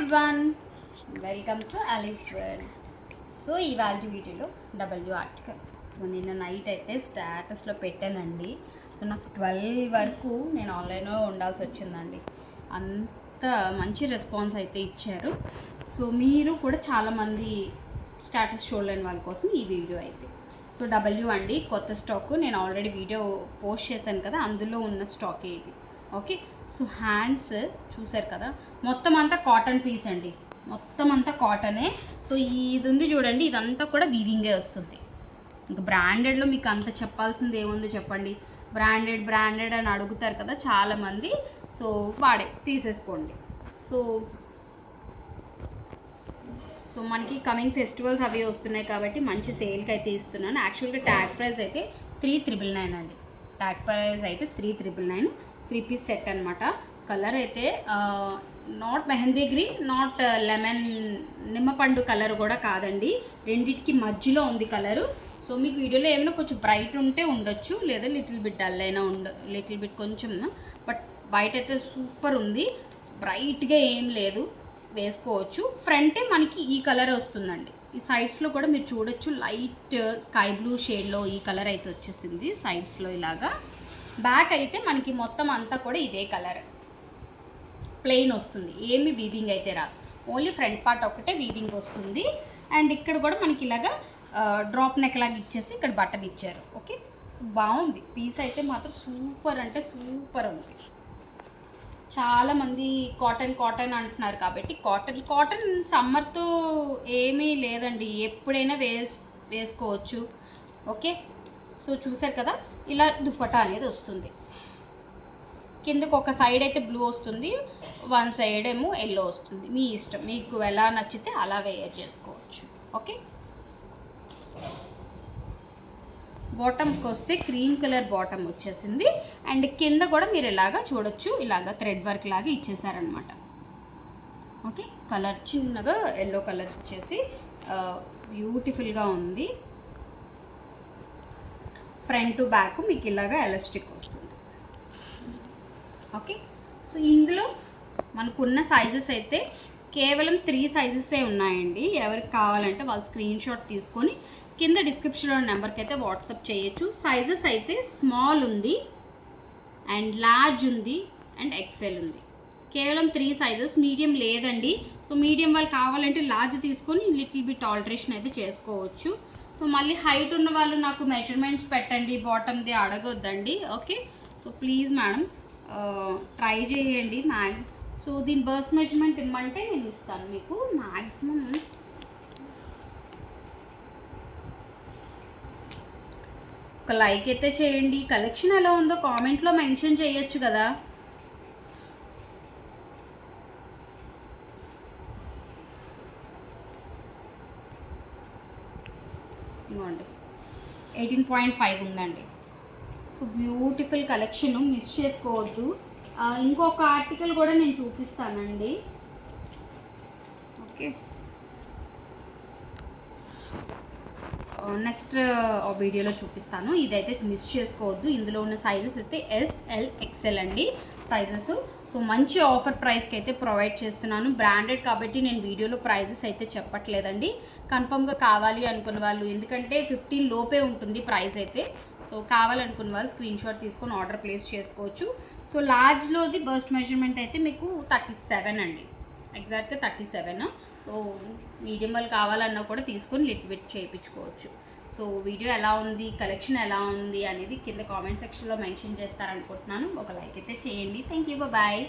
Everyone, welcome to Ali's world. So ఇవాళ వీడియోలో W article. So నిన్న నైట్ అయితే స్టేటస్లో పెట్టానండి. సో నాకు 12 వరకు నేను ఆన్లైన్లో ఉండాల్సి వచ్చిందండి. అంత మంచి రెస్పాన్స్ అయితే ఇచ్చారు. సో మీరు కూడా చాలామంది స్టేటస్ చూడలేని వాళ్ళ కోసం ఈ వీడియో అయితే. సో డబ్ల్యూ అండి, కొత్త స్టాక్ నేను ఆల్రెడీ వీడియో పోస్ట్ చేశాను కదా, అందులో ఉన్న స్టాకే ఇది. ఓకే, సో హ్యాండ్స్ చూసారు కదా, మొత్తం అంతా కాటన్ పీస్ అండి, మొత్తం అంతా కాటనే. సో ఇది ఉంది చూడండి, ఇదంతా కూడా వీవింగే వస్తుంది. ఇంకా బ్రాండెడ్లో మీకు అంత చెప్పాల్సింది ఏముంది చెప్పండి. బ్రాండెడ్ అని అడుగుతారు కదా చాలామంది. సో వాడే తీసేసుకోండి. సో మనకి కమింగ్ ఫెస్టివల్స్ అవి వస్తున్నాయి కాబట్టి మంచి సేల్కి అయితే ఇస్తున్నాను. యాక్చువల్గా ట్యాగ్ ప్రైస్ అయితే 3,999 అండి. ట్యాగ్ ప్రైస్ అయితే 3,999, 3 పీస్ సెట్ అనమాట. కలర్ అయితే not mehndi green, not lemon నిమ్మపండు కలర్ కూడా కాదండి, రెండిటికి మధ్యలో ఉంది కలరు. సో మీకు వీడియోలో ఏమైనా కొంచెం బ్రైట్ ఉంటే ఉండొచ్చు, లేదా లిటిల్ బిట్ డల్ అయినా లిటిల్ బిట్ కొంచెం. బట్ బయట అయితే సూపర్ ఉంది, బ్రైట్గా ఏం లేదు, వేసుకోవచ్చు. ఫ్రంటే మనకి ఈ కలర్ వస్తుందండి. ఈ సైడ్స్లో కూడా మీరు చూడొచ్చు, లైట్ స్కై బ్లూ షేడ్లో ఈ కలర్ అయితే వచ్చేసింది సైడ్స్లో ఇలాగా. బ్యాక్ అయితే మనకి మొత్తం అంతా కూడా ఇదే కలర్ ప్లెయిన్ వస్తుంది, ఏమి వీవింగ్ అయితే రాదు, ఓన్లీ ఫ్రంట్ పార్ట్ ఒకటే వీవింగ్ వస్తుంది. అండ్ ఇక్కడ కూడా మనకి ఇలాగా డ్రాప్ నెక్ లాగా ఇచ్చేసి ఇక్కడ బటన్ ఇచ్చారు. ఓకే, సో బాగుంది పీస్ అయితే మాత్రం సూపర్ అంటే సూపర్ ఉంది. చాలామంది కాటన్ అంటున్నారు కాబట్టి కాటన్ సమ్మర్తో ఏమీ లేదండి, ఎప్పుడైనా వేసుకోవచ్చు. ఓకే, సో చూసారు కదా, ఇలా దుప్పటా అనేది వస్తుంది. కిందకు ఒక సైడ్ అయితే బ్లూ వస్తుంది, వన్ సైడ్ ఏమో ఎల్లో వస్తుంది. మీ ఇష్టం, మీకు ఎలా నచ్చితే అలా వేర్ చేసుకోవచ్చు. ఓకే, బాటమ్కి వస్తే క్రీమ్ కలర్ బాటమ్ వచ్చేసింది. అండ్ కింద కూడా మీరు ఇలాగా చూడొచ్చు, ఇలాగా థ్రెడ్ వర్క్ లాగా ఇచ్చేసారనమాట. ఓకే, కలర్ చిన్నగా ఎల్లో కలర్ ఇచ్చేసి బ్యూటిఫుల్గా ఉంది. ఫ్రంట్ టు బ్యాక్ మీకు ఇలాగా ఎలాస్టిక్ వస్తుంది. ఓకే, సో ఇందులో మనకున్న సైజెస్ అయితే కేవలం 3 సైజెసే ఉన్నాయండి. ఎవరికి కావాలంటే వాళ్ళు స్క్రీన్ షాట్ తీసుకొని కింద డిస్క్రిప్షన్లో నెంబర్కి అయితే వాట్సాప్ చేయొచ్చు. సైజెస్ అయితే స్మాల్ ఉంది, అండ్ లార్జ్ ఉంది, అండ్ ఎక్సెల్ ఉంది. కేవలం 3 సైజెస్, మీడియం లేదండి. సో మీడియం వాళ్ళు కావాలంటే లార్జ్ తీసుకొని లిటిల్ బిట్ ఆల్టరేషన్ అయితే చేసుకోవచ్చు. సో మళ్ళీ హైట్ ఉన్న వాళ్ళు నాకు మెజర్మెంట్స్ పెట్టండి బాటమ్ది అడగొద్దండి. Okay, so please madam try చేయండి. సో దీని బర్స్ట్ మెజర్మెంట్ ఇమ్మంటే నేను ఇస్తాను మీకు. మ్యాక్సిమం ఒక లైక్ అయితే చేయండి. కలెక్షన్ ఎలా ఉందో కామెంట్లో మెన్షన్ చేయొచ్చు కదా. ఇవ్వండి, 18.5 ఉందండి. సో బ్యూటిఫుల్ కలెక్షన్, మిస్ చేసుకోవద్దు. ఇంకొక ఆర్టికల్ కూడా నేను చూపిస్తానండి. ఓకే, నెక్స్ట్ వీడియోలో చూపిస్తాను. ఇదైతే మిస్ చేసుకోవద్దు. ఇందులో ఉన్న సైజెస్ అయితే SL XL అండి సైజెస్. సో మంచి ఆఫర్ ప్రైస్కి అయితే ప్రొవైడ్ చేస్తున్నాను. బ్రాండెడ్ కాబట్టి నేను వీడియోలో ప్రైజెస్ అయితే చెప్పట్లేదండి. కన్ఫర్మ్గా కావాలి అనుకున్న వాళ్ళు, ఎందుకంటే 15 లోపే ఉంటుంది ప్రైస్ అయితే. సో కావాలనుకున్న వాళ్ళు స్క్రీన్ షాట్ తీసుకొని ఆర్డర్ ప్లేస్ చేసుకోవచ్చు. సో లార్జ్లోది బర్స్ట్ మెజర్మెంట్ అయితే మీకు 37 అండి, ఎగ్జాక్ట్గా 37. సో మీడియం వాళ్ళు కావాలన్నా కూడా తీసుకొని లిటిల్ బిట్ చేయించుకోవచ్చు. సో వీడియో ఎలా ఉంది, కలెక్షన్ ఎలా ఉంది అనేది కింద కామెంట్ సెక్షన్లో మెన్షన్ చేస్తారనుకుంటున్నాను. ఒక లైక్ అయితే చేయండి. Thank you, bye.